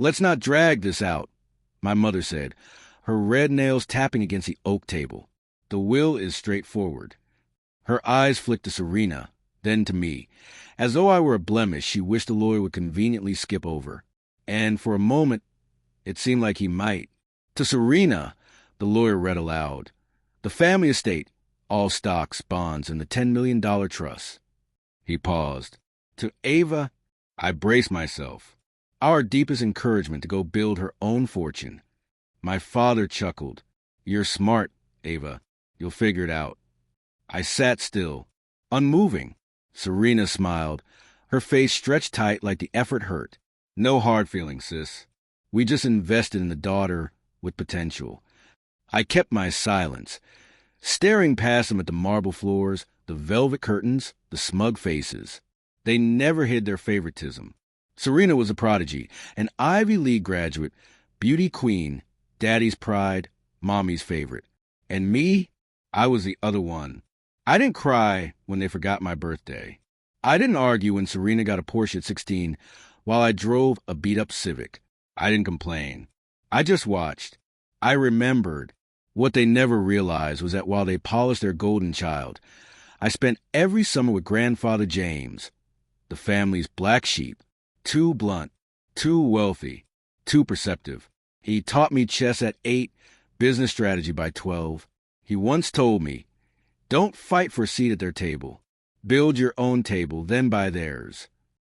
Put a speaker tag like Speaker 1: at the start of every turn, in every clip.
Speaker 1: "Let's not drag this out," my mother said, her red nails tapping against the oak table. "The will is straightforward." Her eyes flicked to Serena, then to me. As though I were a blemish she wished the lawyer would conveniently skip over. And for a moment, it seemed like he might. To Serena, the lawyer read aloud. "The family estate, all stocks, bonds, and the $10 million trust." He paused. To Ava, I braced myself. Our deepest encouragement to go build her own fortune. My father chuckled. "You're smart, Ava. You'll figure it out." I sat still, unmoving. Serena smiled. Her face stretched tight like the effort hurt. "No hard feelings, sis. We just invested in the daughter with potential." I kept my silence, staring past them at the marble floors, the velvet curtains, the smug faces. They never hid their favoritism. Serena was a prodigy, an Ivy League graduate, beauty queen, daddy's pride, mommy's favorite. And me, I was the other one. I didn't cry when they forgot my birthday. I didn't argue when Serena got a Porsche at 16 while I drove a beat-up Civic. I didn't complain. I just watched. I remembered. What they never realized was that while they polished their golden child, I spent every summer with Grandfather James, the family's black sheep, too blunt, too wealthy, too perceptive. He taught me chess at 8, business strategy by 12. He once told me, "Don't fight for a seat at their table. Build your own table, then buy theirs."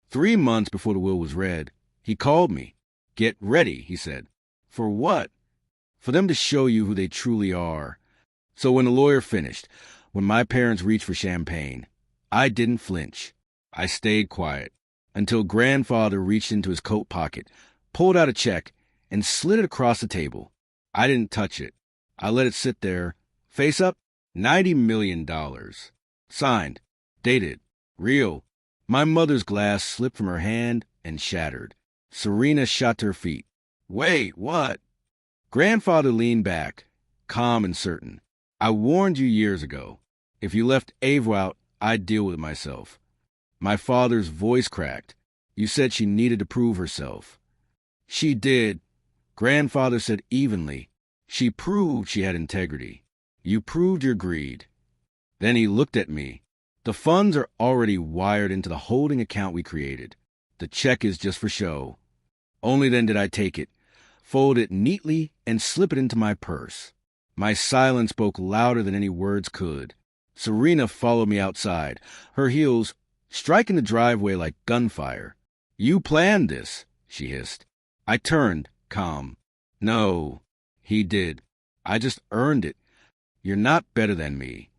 Speaker 1: 3 months before the will was read, he called me. "Get ready," he said. "For what?" "For them to show you who they truly are." So when the lawyer finished, when my parents reached for champagne, I didn't flinch. I stayed quiet until Grandfather reached into his coat pocket, pulled out a check, and slid it across the table. I didn't touch it. I let it sit there, face up, $90 million. Signed, dated, real. My mother's glass slipped from her hand and shattered. Serena shot to her feet. "Wait, what?" Grandfather leaned back, calm and certain. "I warned you years ago. If you left Ava out, I'd deal with it myself." My father's voice cracked. "You said she needed to prove herself." "She did," Grandfather said evenly. "She proved she had integrity. You proved your greed." Then he looked at me. "The funds are already wired into the holding account we created. The check is just for show." Only then did I take it, fold it neatly, and slip it into my purse. My silence spoke louder than any words could. Serena followed me outside, her heels striking the driveway like gunfire. "You planned this," she hissed. I turned, calm. "No, he did. I just earned it. You're not better than me."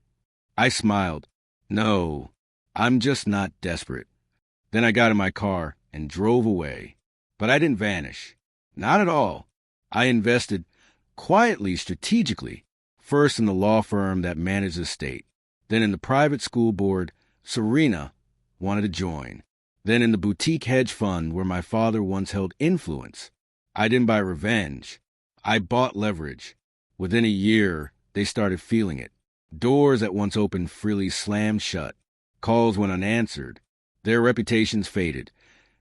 Speaker 1: I smiled. "No, I'm just not desperate." Then I got in my car and drove away. But I didn't vanish. Not at all. I invested, quietly, strategically, first in the law firm that managed the estate, then in the private school board Serena wanted to join, then in the boutique hedge fund where my father once held influence. I didn't buy revenge. I bought leverage. Within a year, they started feeling it. Doors that once opened freely slammed shut. Calls went unanswered. Their reputations faded,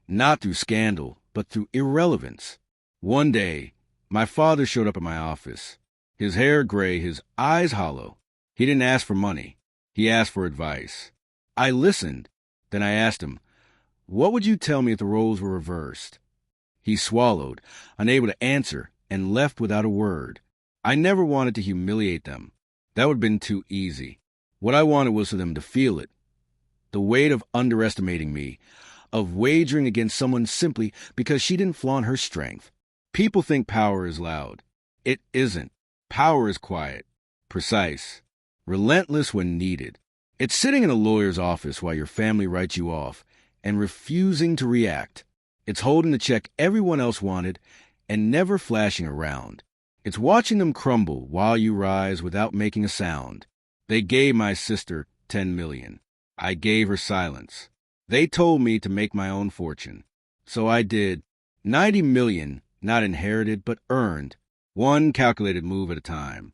Speaker 1: not through scandal, but through irrelevance. One day, my father showed up at my office. His hair gray, his eyes hollow. He didn't ask for money. He asked for advice. I listened. Then I asked him, "What would you tell me if the roles were reversed?" He swallowed, unable to answer, and left without a word. I never wanted to humiliate them. That would have been too easy. What I wanted was for them to feel it. The weight of underestimating me, of wagering against someone simply because she didn't flaunt her strength. People think power is loud. It isn't. Power is quiet, precise, relentless when needed. It's sitting in a lawyer's office while your family writes you off and refusing to react. It's holding the check everyone else wanted and never flashing around. It's watching them crumble while you rise without making a sound. They gave my sister $10 million. I gave her silence. They told me to make my own fortune. So I did. $90 million, not inherited, but earned. One calculated move at a time.